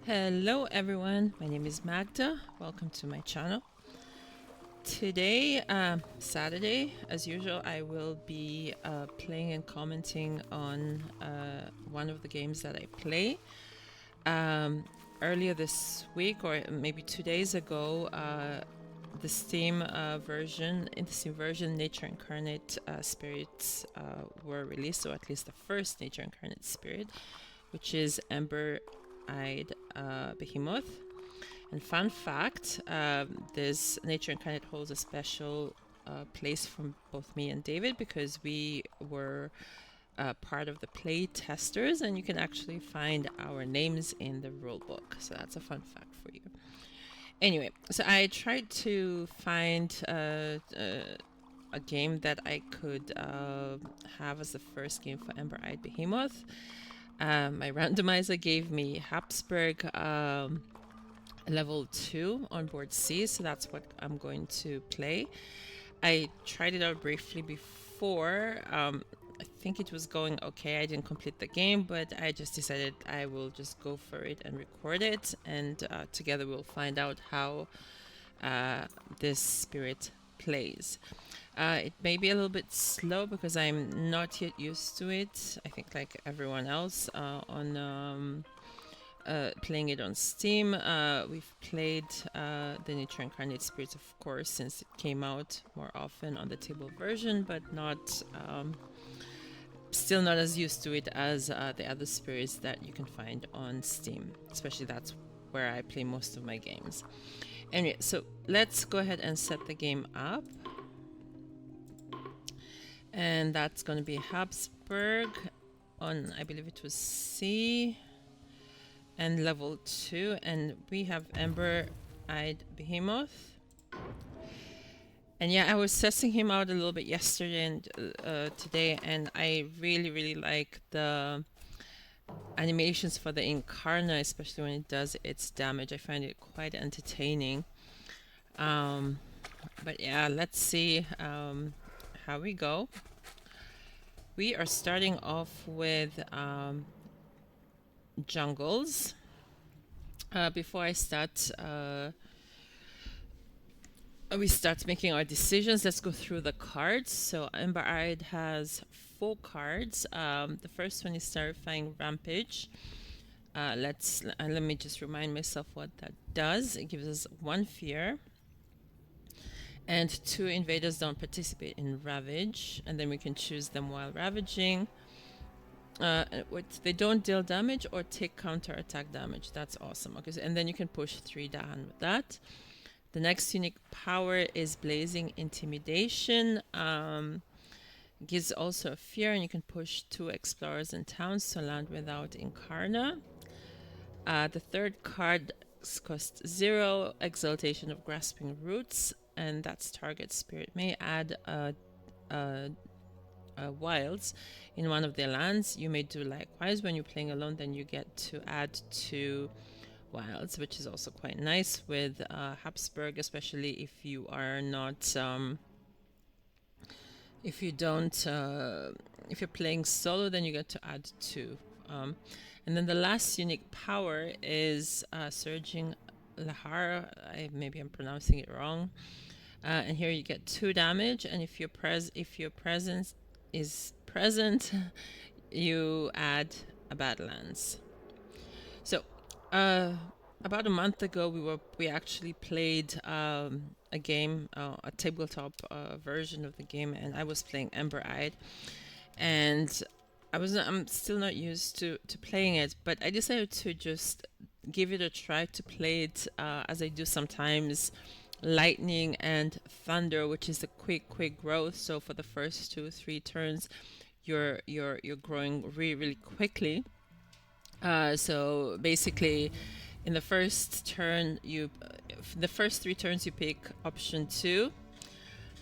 Hello everyone, my name is Magda. Welcome to my channel. Today, Saturday, as usual, I will be playing and commenting on one of the games that I play. Earlier this week, or maybe 2 days ago, the Steam version, in the Steam version, Nature Incarnate Spirits were released, or at least the first Nature Incarnate Spirit, which is Ember-Eyed Behemoth. And fun fact, this Nature Incarnate holds a special place from both me and David because we were part of the play testers, and you can actually find our names in the rulebook. So that's a fun fact for you. Anyway, so I tried to find a game that I could have as the first game for Ember-Eyed Behemoth. My randomizer gave me Habsburg level 2 on board C, so that's what I'm going to play. I tried it out briefly before. I think it was going okay. I didn't complete the game, but I just decided I will just go for it and record it, and together we'll find out how this spirit plays. It may be a little bit slow because I'm not yet used to it. I think like everyone else on playing it on Steam. We've played the Nature Incarnate Spirits, of course, since it came out more often on the table version, but not still not as used to it as the other spirits that you can find on Steam. Especially that's where I play most of my games. Anyway, so let's go ahead and set the game up. And that's going to be Habsburg on, I believe it was C, and level 2, and we have Ember-Eyed Behemoth. And yeah, I was testing him out a little bit yesterday and today, and I really like the animations for the Incarna, especially when it does its damage. I find it quite entertaining. But yeah, let's see how we go. We are starting off with jungles. Before I start, we start making our decisions. Let's go through the cards. So Ember-Eyed has 4 cards. The first one is Terrifying Rampage. Let me just remind myself what that does. It gives us 1 fear. And 2 invaders don't participate in Ravage, and then we can choose them while ravaging. They don't deal damage or take counter-attack damage. That's awesome. Okay, and then you can push 3 down with that. The next unique power is Blazing Intimidation. Gives also a fear, and you can push 2 explorers and towns to land without Incarna. The third card costs 0, Exaltation of Grasping Roots, and that's target spirit may add wilds in one of their lands. You may do likewise when you're playing alone, then you get to add 2 wilds, which is also quite nice with Habsburg, especially if you are not if you don't if you're playing solo, then you get to add 2. And then the last unique power is Surging Lahar. Maybe I'm pronouncing it wrong. And here you get 2 damage, and if your presence is present, you add a Badlands. So about a month ago, we actually played a game, a tabletop version of the game, and I was playing Ember-Eyed, and I'm still not used to playing it, but I decided to just give it a try to play it as I do sometimes. Lightning and thunder, which is a quick growth. So for the first 2-3 turns, you're growing really quickly. So basically, in the first turn, the first 3 turns you pick option 2,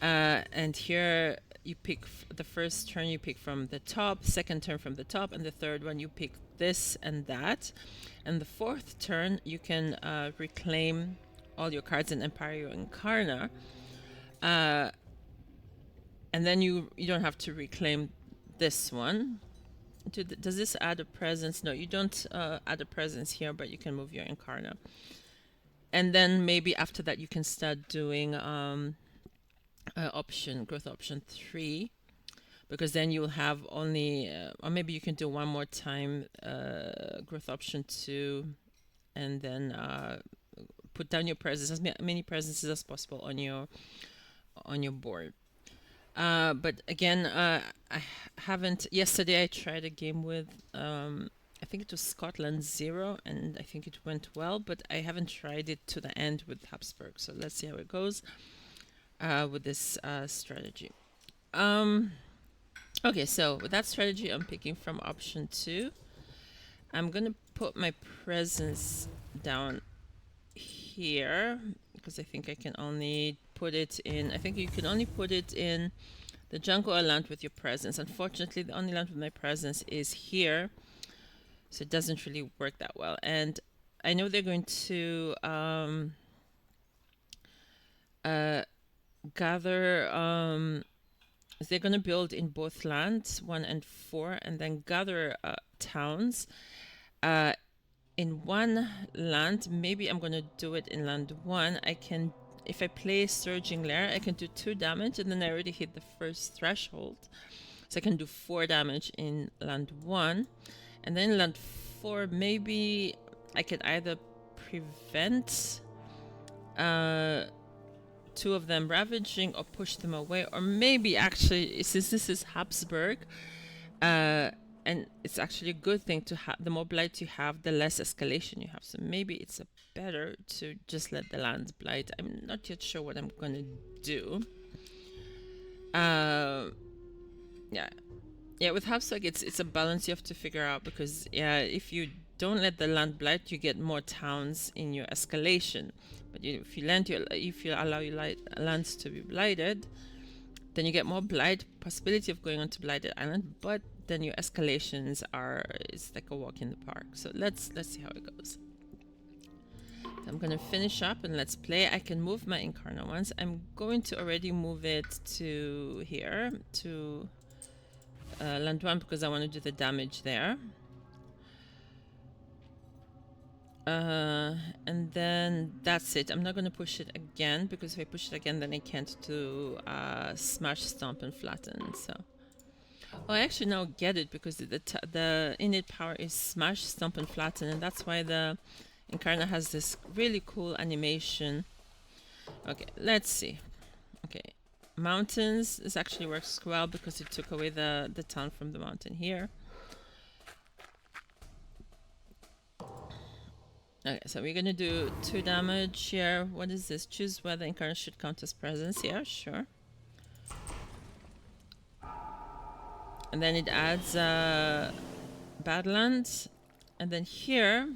and here you pick the first turn you pick from the top, second turn from the top, and the third one you pick this and that, and the fourth turn you can reclaim all your cards in Empire Incarna, and then you don't have to reclaim this one. does this add a presence? No, you don't add a presence here, but you can move your Incarna. And then maybe after that you can start doing growth option 3, because then you'll have only, or maybe you can do one more time growth option 2, and then put down your presence, as many presences as possible on your board. But again, I haven't. Yesterday I tried a game with, I think it was Scotland 0, and I think it went well, but I haven't tried it to the end with Habsburg. So let's see how it goes with this strategy. Okay, so with that strategy, I'm picking from option 2. I'm gonna put my presence down here because I think I can only put it in. I think you can only put it in the jungle or land with your presence. Unfortunately, the only land with my presence is here, so it doesn't really work that well. And I know they're going to gather. They're going to build in both lands 1 and 4, and then gather towns. In one land, maybe I'm going to do it in land 1. I can, if I play Surging Lair, I can do 2 damage, and then I already hit the first threshold. So I can do 4 damage in land 1. And then in land 4, maybe I could either prevent 2 of them ravaging or push them away, or maybe actually, since this is Habsburg, and it's actually a good thing to have, the more blight you have, the less escalation you have. So maybe it's better to just let the lands blight. I'm not yet sure what I'm gonna do. Yeah, with Habsburg, it's a balance you have to figure out, because if you don't let the land blight, you get more towns in your escalation. But if you allow your lands to be blighted, then you get more blight, possibility of going onto blighted island, but then your escalations it's like a walk in the park. So let's see how it goes. I'm gonna finish up and let's play. I can move my Incarna once. I'm going to already move it to here, to land 1, because I want to do the damage there. And then that's it. I'm not going to push it again, because if I push it again, then I can't do smash, stomp, and flatten. So, I actually now get it, because the innate power is smash, stomp, and flatten, and that's why the Incarna has this really cool animation. Okay, let's see. Okay, mountains. This actually works well because it took away the town from the mountain here. Okay, so we're gonna do 2 damage here. What is this? Choose whether Incarna should count as presence. Yeah, sure. And then it adds Badlands. And then here,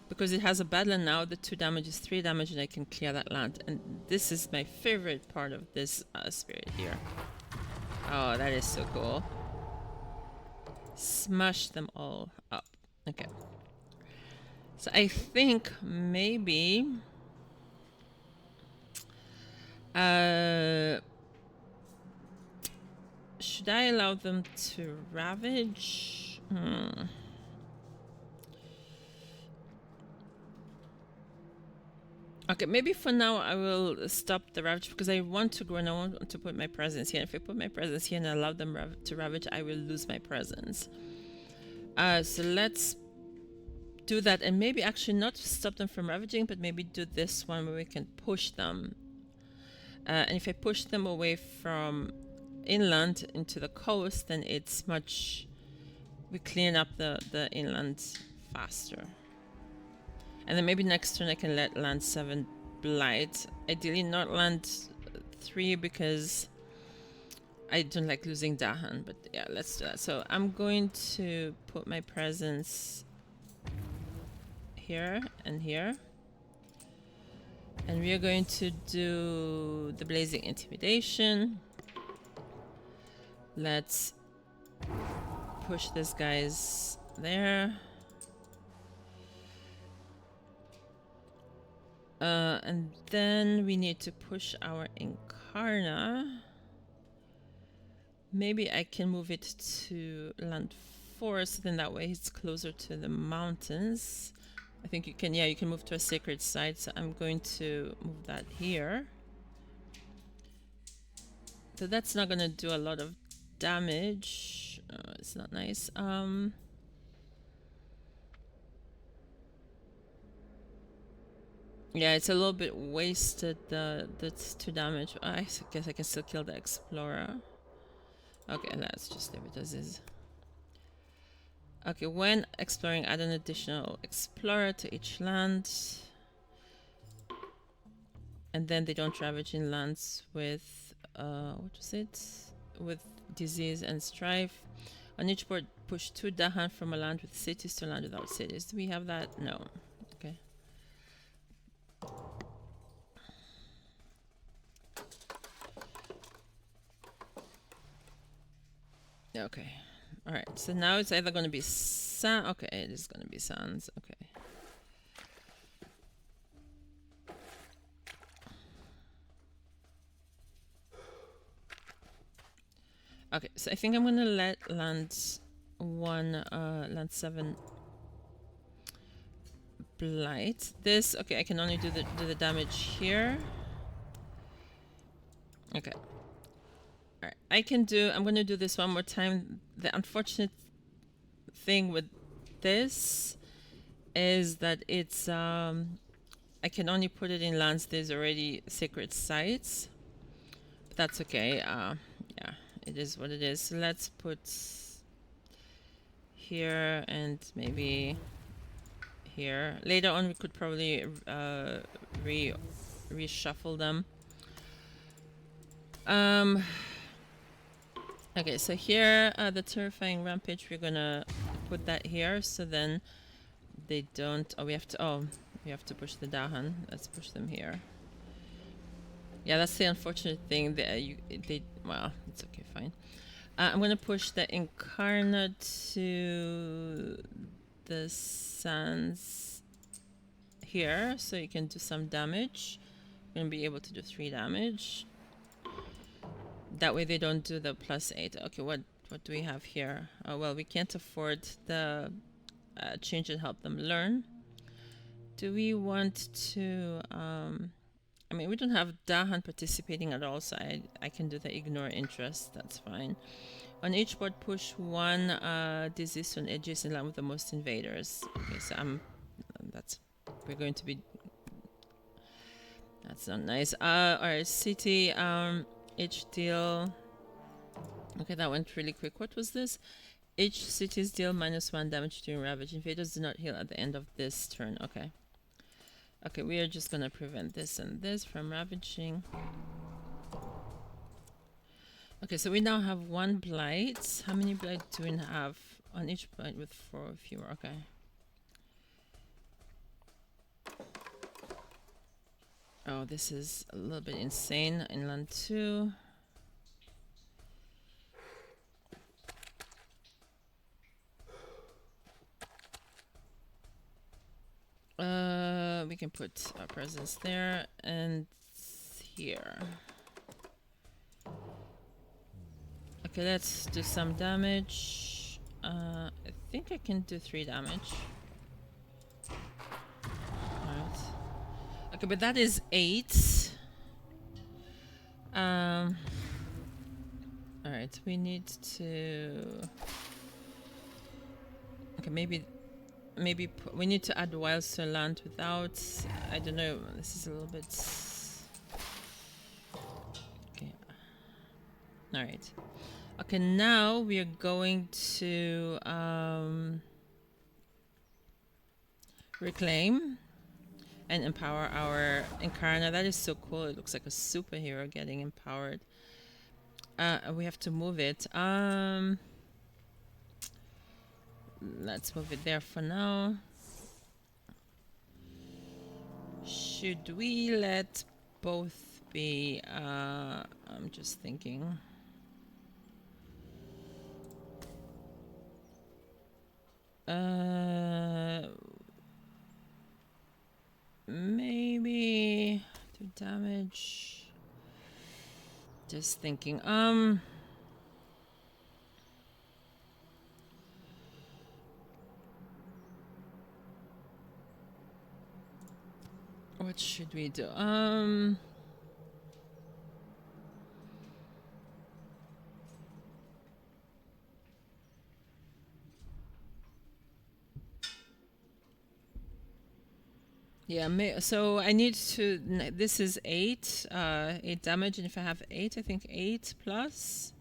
because it has a Badland now, the 2 damage is 3 damage, and I can clear that land. And this is my favorite part of this spirit here. Oh, that is so cool. Smash them all up. Okay. So I think maybe should I allow them to ravage? Okay, maybe for now I will stop the ravage, because I want to grow and I want to put my presence here. If I put my presence here and allow them to ravage, I will lose my presence. So let's do that, and maybe actually not stop them from ravaging, but maybe do this one where we can push them. And if I push them away from inland into the coast, then it's we clean up the inland faster. And then maybe next turn I can let land 7 blight. Ideally not land 3, because I don't like losing Dahan, but yeah, let's do that. So I'm going to put my presence here and here. And we are going to do the Blazing Intimidation. Let's push these guys there. And then we need to push our Incarna. Maybe I can move it to land forest, then that way it's closer to the mountains. I think you can, yeah, you can move to a sacred site, so I'm going to move that here. So that's not gonna do a lot of damage. It's not nice. Yeah, it's a little bit wasted. That's 2 damage. I guess I can still kill the explorer. Okay, let's just leave it as is. Okay, when exploring, add an additional explorer to each land. And then they don't ravage in lands with, what was it? With disease and strife. On each board, push 2 Dahan from a land with cities to a land without cities. Do we have that? No. Okay. Okay. Alright, so now it's either going to be sand. Okay, it is going to be sands. Okay. Okay, so I think I'm going to let land 7 blight. This, okay, I can only do the damage here. Okay. Alright, I'm going to do this one more time. The unfortunate thing with this is that it's, I can only put it in lands there's already sacred sites. But that's okay. Yeah, it is what it is. So let's put here and maybe here. Later on we could probably reshuffle them. Okay, so here, the terrifying rampage, we're gonna put that here, so then they don't. We have to push the Dahan. Let's push them here. Yeah, that's the unfortunate thing. Well, it's okay, fine. I'm gonna push the Incarnate to the Sands here, so you can do some damage. You're gonna be able to do 3 damage. That way they don't do the +8. Okay, what do we have here? Oh, well, we can't afford the change and help them learn. Do we want to... I mean, we don't have Dahan participating at all, so I can do the ignore interest. That's fine. On each board, push 1 disease on edges in line with the most invaders. Okay, so we're going to be... That's not nice. Alright, city... each deal... Okay, that went really quick. What was this? Each cities deal -1 damage during ravage. Invaders do not heal at the end of this turn. Okay. Okay, we are just gonna prevent this and this from ravaging. Okay, so we now have 1 blight. How many blight do we have on each blight with 4 or fewer? Okay. Oh, this is a little bit insane. Inland 2. We can put our presence there and here. Okay, let's do some damage. I think I can do 3 damage. Alright. Okay, but that is 8. Alright, we need to... Okay, maybe we need to add wilds to land without... I don't know, this is a little bit... Okay. Alright. Okay, now we are going to reclaim and empower our Incarna. That is so cool. It looks like a superhero getting empowered. We have to move it. Let's move it there for now. Should we let both be? I'm just thinking. Maybe do damage. Just thinking. What should we do? Yeah, so I need to. This is 8 damage, and if I have 8, I think 8 plus,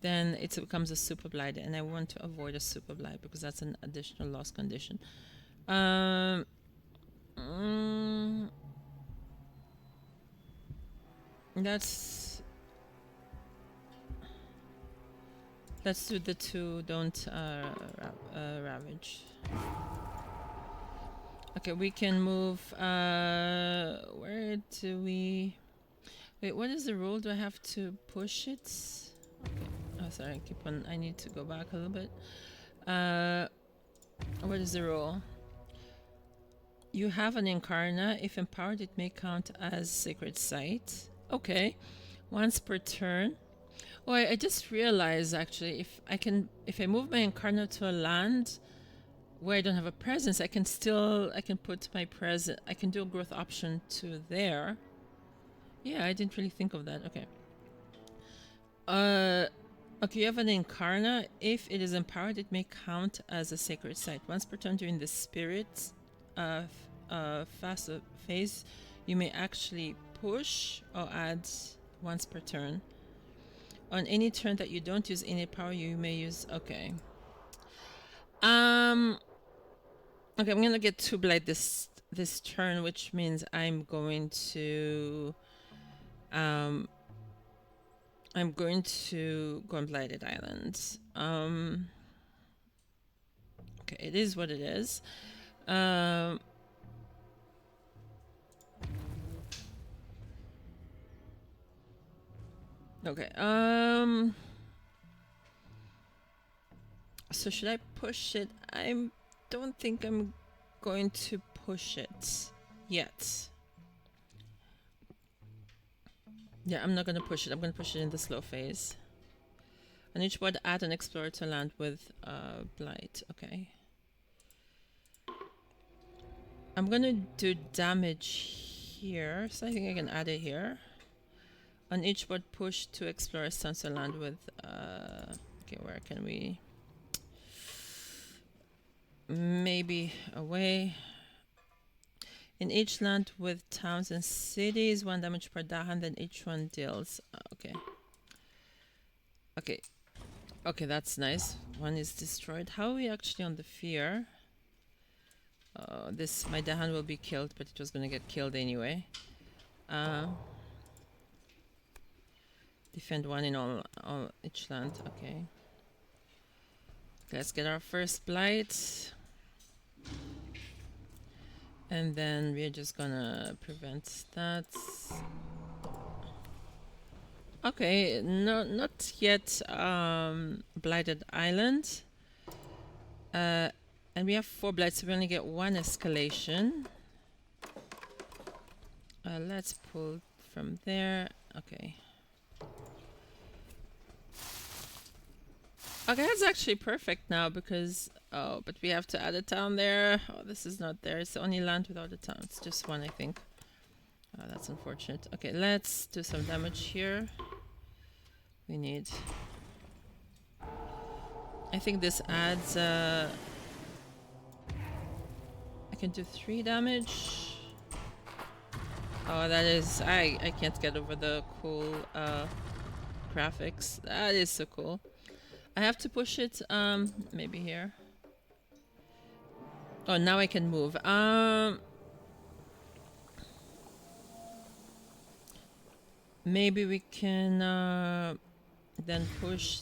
then it becomes a super blight, and I want to avoid a super blight because that's an additional loss condition. Mm, let's do the 2. Don't ravage. Okay, we can move. Where do we? Wait, what is the rule? Do I have to push it? Okay. Oh, sorry. I need to go back a little bit. What is the rule? You have an Incarna. If empowered, it may count as Sacred Site. Okay. Once per turn. Oh, I just realized actually, if I move my Incarna to a land where I don't have a presence, I can put my presence. I can do a growth option to there. Yeah, I didn't really think of that. Okay. Okay, you have an Incarna. If it is empowered, it may count as a sacred site. Once per turn during the spirit fast phase, you may actually push or add once per turn. On any turn that you don't use any power, you may use. Okay. Okay, I'm gonna get 2 blight this turn, which means I'm going to go on Blighted Island. Okay, it is what it is. Okay. So should I push it? I don't think I'm going to push it yet. Yeah, I'm not going to push it. I'm going to push it in the slow phase. On each board, add an explorer to land with blight. Okay. I'm going to do damage here, so I think I can add it here. On each board, push 2 explorers to land with. Okay, where can we? Maybe away. In each land with towns and cities, 1 damage per Dahan, then each one deals. Okay. Okay. Okay, that's nice. 1 is destroyed. How are we actually on the fear? My Dahan will be killed, but it was going to get killed anyway. Defend 1 in all each land. Okay. Let's get our first blight. And then we're just gonna prevent that. Okay, no, not yet Blighted Island. And we have 4 blights, so we only get 1 escalation. Let's pull from there. Okay. Okay, that's actually perfect now because... Oh, but we have to add a town there. Oh, this is not there. It's the only land without a town. It's just 1, I think. Oh, that's unfortunate. Okay, let's do some damage here. We need... I think this adds... I can do 3 damage. Oh, that is... I can't get over the cool graphics. That is so cool. I have to push it, maybe here. Oh, now I can move. Maybe we can then push.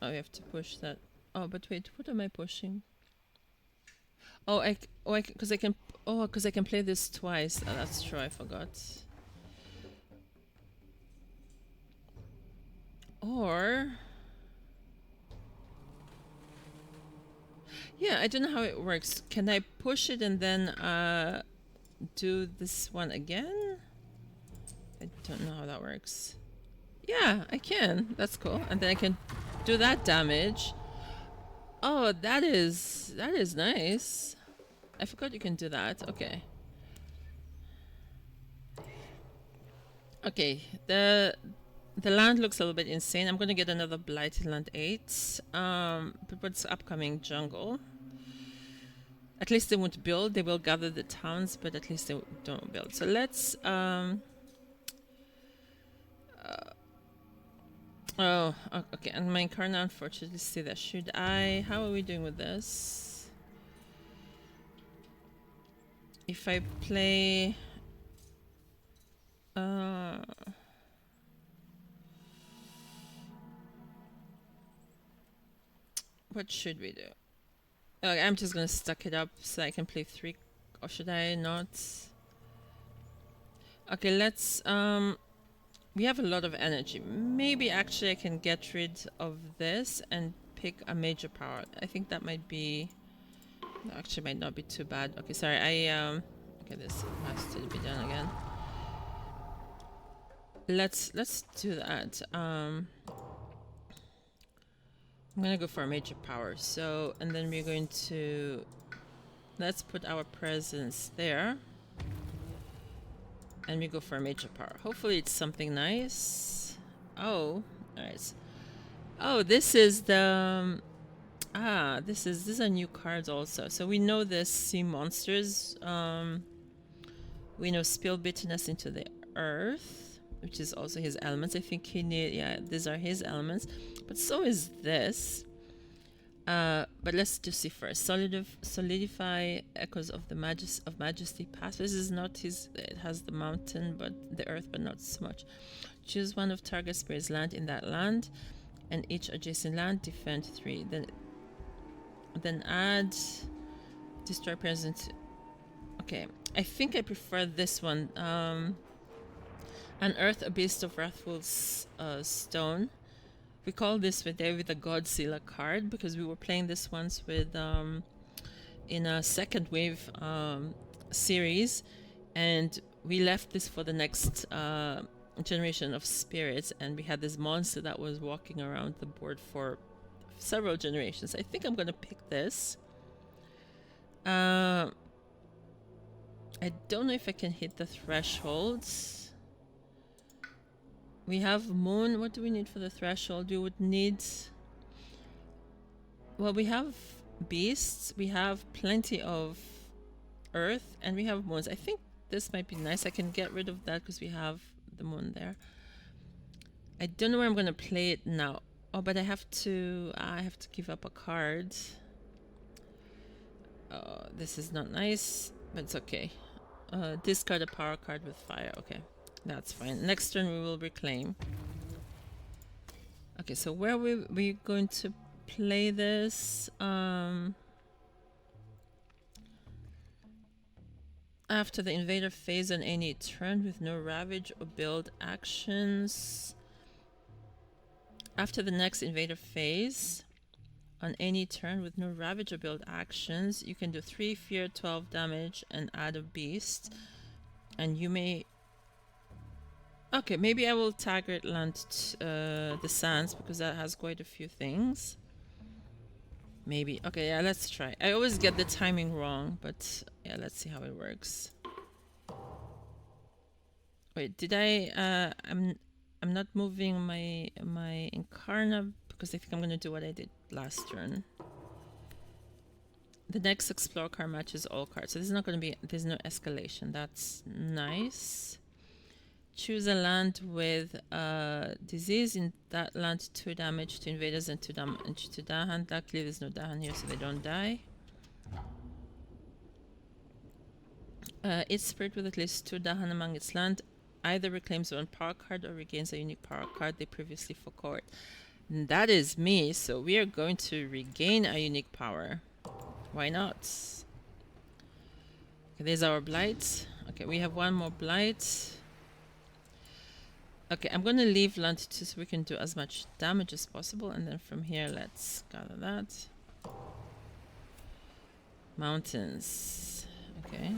Oh, we have to push that. Oh, but wait, what am I pushing? Oh, because I can play this twice. Oh, that's true. I forgot. Or. Yeah, I don't know how it works. Can I push it and then do this one again? I don't know how that works. Yeah, I can. That's cool. And then I can do that damage. Oh, that is nice. I forgot you can do that. Okay. Okay, the land looks a little bit insane. I'm gonna get another blighted land 8. But what's upcoming? Jungle. At least they won't build. They will gather the towns, but at least they don't build. So let's oh, okay. And my Incarna unfortunately see that. Should I? How are we doing with this? If I play, what should we do? Okay, I'm just gonna stack it up so I can play 3, or should I not? Okay, let's we have a lot of energy. Maybe actually I can get rid of this and pick a major power. I think that might be, actually might not be too bad. Okay, sorry, okay, this has to be done again. Let's do that. I'm gonna go for a major power. So, and then we're going to, let's put our presence there. And we go for a major power. Hopefully it's something nice. Oh, alright. Oh, this is the these are new cards also. So we know this sea monsters. We know spill bitterness into the earth, which is also his elements. I think he need, yeah, these are his elements. But so is this. But let's just see first. Solidify echoes of the majesty past. This is not his. It has the mountain, but the earth, but not so much. Choose one of target spirit's land in that land, and each adjacent land defend 3. Then add destroy present. Okay, I think I prefer this one. Unearth a beast of wrathful stone. We call this with the Godzilla card because we were playing this once with in a second wave series, and we left this for the next generation of spirits, and we had this monster that was walking around the board for several generations. I think I'm gonna pick this. I don't know if I can hit the thresholds. We have moon. What do we need for the threshold? We would need, well, we have beasts, we have plenty of earth, and we have moons. I think this might be nice. I can get rid of that because we have the moon there. I don't know where I'm going to play it now. Oh, but I have to give up a card. Oh, this is not nice, but it's okay. Discard a power card with fire. Okay, that's fine. Next turn we will reclaim. Okay, so where we going to play this? After the invader phase on any turn with no ravage or build actions. After the next invader phase on any turn with no ravage or build actions, you can do 3 fear, 12 damage, and add a beast. And you may... Okay, maybe I will target land the sands because that has quite a few things. Maybe. Okay, yeah, let's try. I always get the timing wrong, but yeah, let's see how it works. Wait, did I... I'm not moving my Incarna because I think I'm going to do what I did last turn. The next Explore card matches all cards. So this is not going to be... There's no escalation. That's nice. Choose a land with disease. In that land, 2 damage to invaders and 2 damage to Dahan. Luckily, there's no Dahan here, so they don't die. Each spirit with at least 2 Dahan among its land either reclaims 1 power card or regains a unique power card they previously forgot. That is me, so we are going to regain a unique power. Why not? Okay, there's our blight. Okay, we have 1 more blight. Okay, I'm gonna leave land 2 so we can do as much damage as possible, and then from here let's gather that. Mountains. Okay.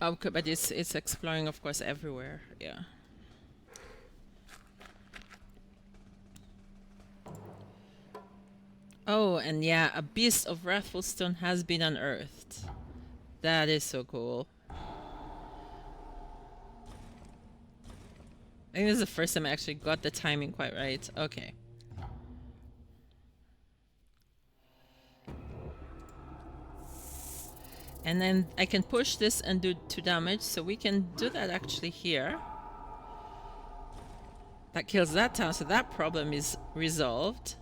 Okay, but it's exploring, of course, everywhere. Yeah. Oh, and yeah, a beast of wrathful stone has been unearthed. That is so cool. I think this is the first time I actually got the timing quite right. Okay. And then I can push this and do 2 damage, so we can do that actually here. That kills that town, so that problem is resolved.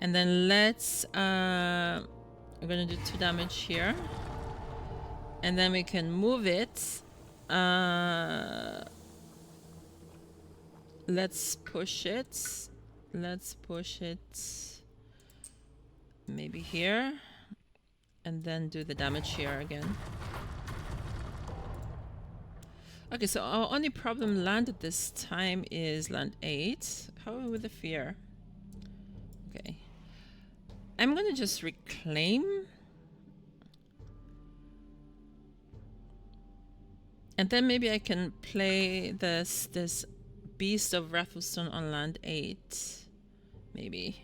And then let's, I'm gonna do 2 damage here. And then we can move it. Let's push it. Let's push it maybe here. And then do the damage here again. Okay, so our only problem landed this time is land 8. How are we with the fear? Okay. I'm gonna just reclaim. And then maybe I can play this Beast of Rathlestone on land 8. Maybe.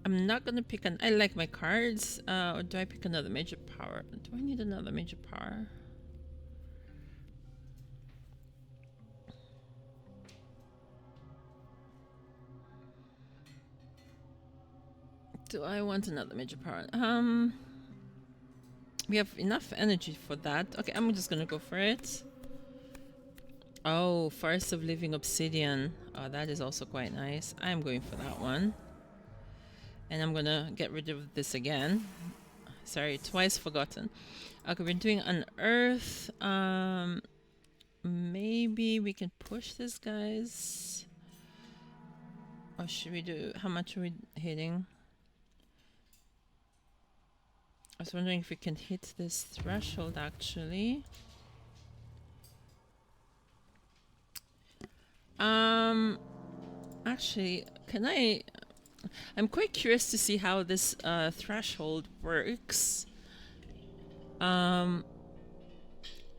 I'm not gonna pick an... I like my cards. Or do I pick another major power? Do I need another major power? Do I want another major power? We have enough energy for that. Okay, I'm just gonna go for it. Oh, Forest of Living Obsidian. Oh, that is also quite nice. I'm going for that one. And I'm gonna get rid of this again. Sorry, twice forgotten. Okay, we're doing Unearth. Maybe we can push this, guys. Or should we do... How much are we hitting? I was wondering if we can hit this threshold, actually. Actually, can I... I'm quite curious to see how this threshold works. So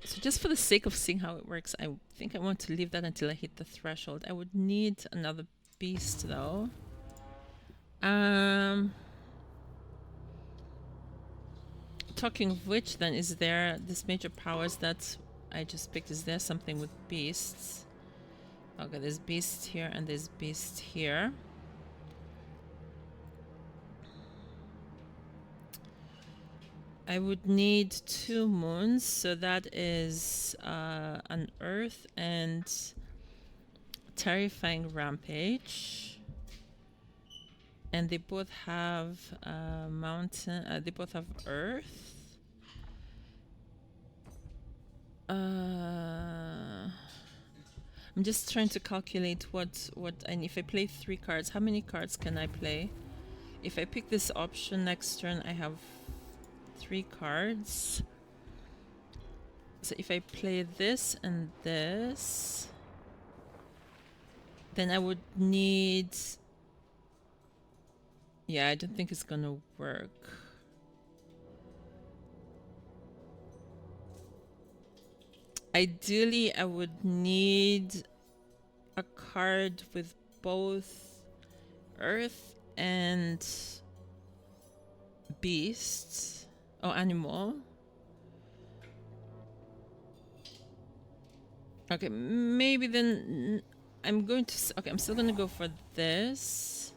just for the sake of seeing how it works, I think I want to leave that until I hit the threshold. I would need another beast, though. Talking of which, then, is there this major powers that I just picked? Is there something with beasts? Okay, there's beast here and there's beast here. I would need 2 moons, so that is an earth and terrifying rampage. And they both have mountain. They both have earth. I'm just trying to calculate what and if I play 3 cards, how many cards can I play? If I pick this option next turn, I have 3 cards. So if I play this and this, then I would need... Yeah, I don't think it's gonna work. Ideally, I would need a card with both earth and beasts. Oh, animal. Okay, maybe then I'm going to... Okay, I'm still gonna go for this.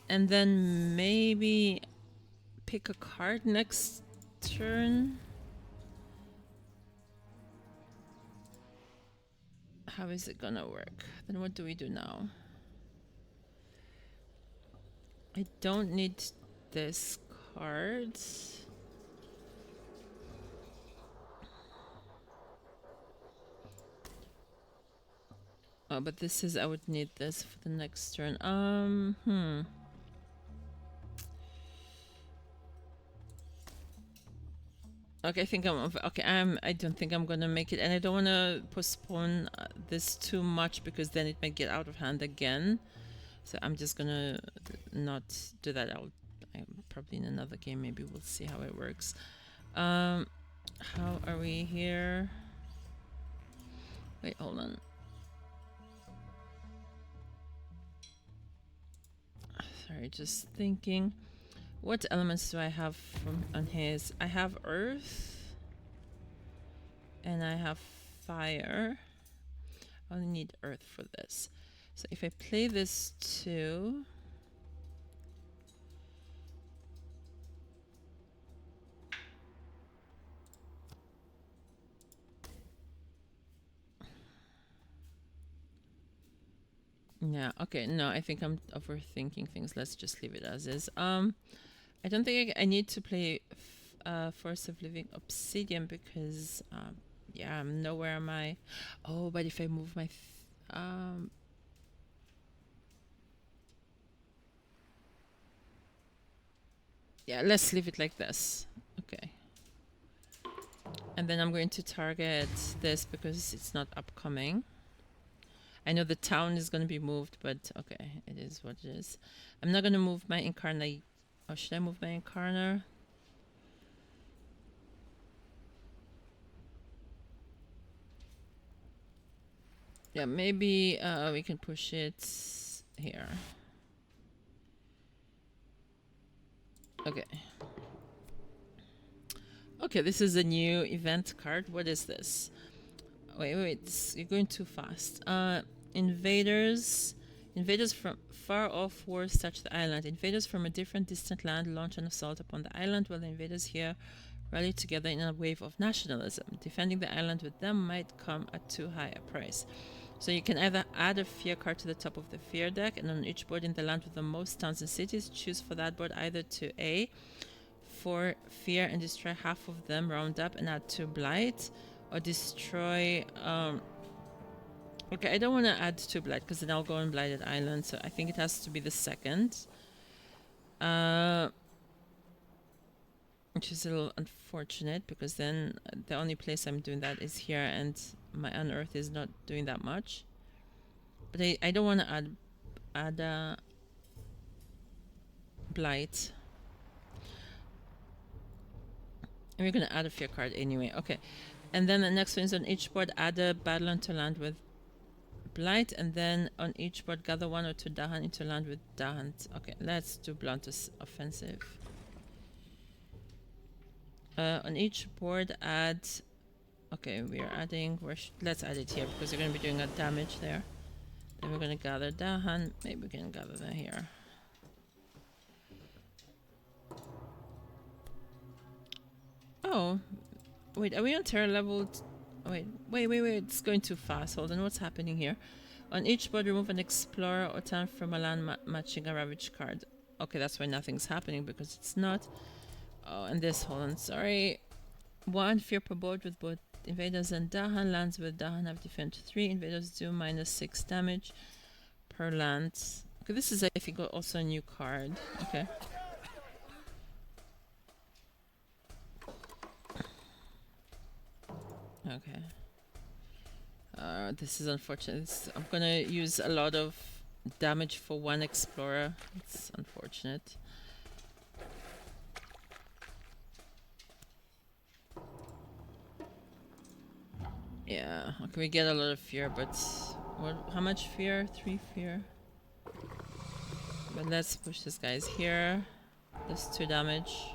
And then maybe pick a card next turn. How is it gonna work? Then what do we do now? I don't need this card. Oh, but this is... I would need this for the next turn. Okay, I think I'm... Okay, I don't think I'm gonna make it, and I don't want to postpone this too much because then it might get out of hand again. So I'm just gonna not do that. I'm probably in another game. Maybe we'll see how it works. How are we here? Wait, hold on. Sorry, just thinking. What elements do I have on his? I have earth. And I have fire. I only need earth for this. So if I play this too... Yeah, okay, no, I think I'm overthinking things. Let's just leave it as is. I don't think I need to play Force of Living Obsidian because, yeah, nowhere am I. Oh, but if I move my... yeah, let's leave it like this. Okay. And then I'm going to target this because it's not upcoming. I know the town is going to be moved, but okay, it is what it is. I'm not going to move my Incarnate. Oh, should I move my Incarner? Yeah, maybe we can push it here. Okay. Okay, this is a new event card. What is this? Wait, you're going too fast. Invaders from far off wars touch the island. Invaders from a different distant land launch an assault upon the island, while the invaders here rally together in a wave of nationalism. Defending the island with them might come at too high a price. So you can either add a fear card to the top of the fear deck, and on each board in the land with the most towns and cities, choose for that board either to A, for fear and destroy half of them, round up and add 2 blight, or destroy... okay, I don't want to add 2 blight because then I'll go on blighted island, so I think it has to be the second. Which is a little unfortunate because then the only place I'm doing that is here and my unearth is not doing that much. But I don't want to add blight. And we're going to add a fear card anyway. Okay. And then the next one is on each board, add a battle into land with blight, and then on each board gather 1 or 2 Dahan into land with Dahan. Okay, let's do blunt offensive. On each board add... okay, we are adding... let's add it here because you're going to be doing a damage there. Then we're going to gather Dahan. Maybe we can gather that here. Oh, wait, are we on terror level? Wait, it's going too fast. Hold on, what's happening here? On each board, remove an explorer or town from a land matching a ravage card. Okay, that's why nothing's happening because it's not. Oh, and this, hold on, sorry. 1 fear per board with both invaders and Dahan. Lands with Dahan have defense 3. Invaders do -6 damage per land. Okay, this is, I think, also a new card. Okay. Okay. This is unfortunate. I'm gonna use a lot of damage for 1 explorer. It's unfortunate. Yeah, okay, we get a lot of fear, but how much fear? 3 fear. But let's push this guy's here. There's 2 damage.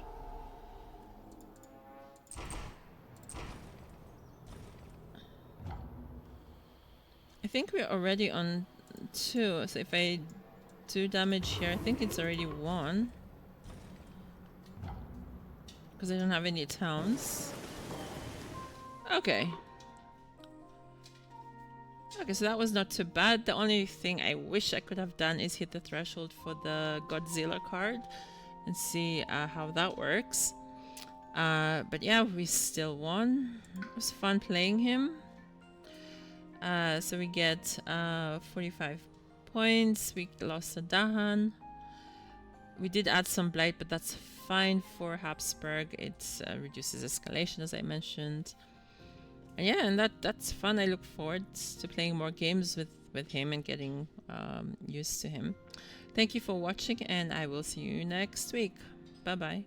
I think we're already on 2, so if I do damage here, I think it's already 1. Because I don't have any towns. Okay. Okay, so that was not too bad. The only thing I wish I could have done is hit the threshold for the Godzilla card and see how that works. But yeah, we still won. It was fun playing him. So we get 45 points. We lost a Dahan. We did add some blight, but that's fine for Habsburg. It reduces escalation, as I mentioned. And yeah, and that's fun. I look forward to playing more games with him and getting used to him. Thank you for watching, and I will see you next week. Bye bye.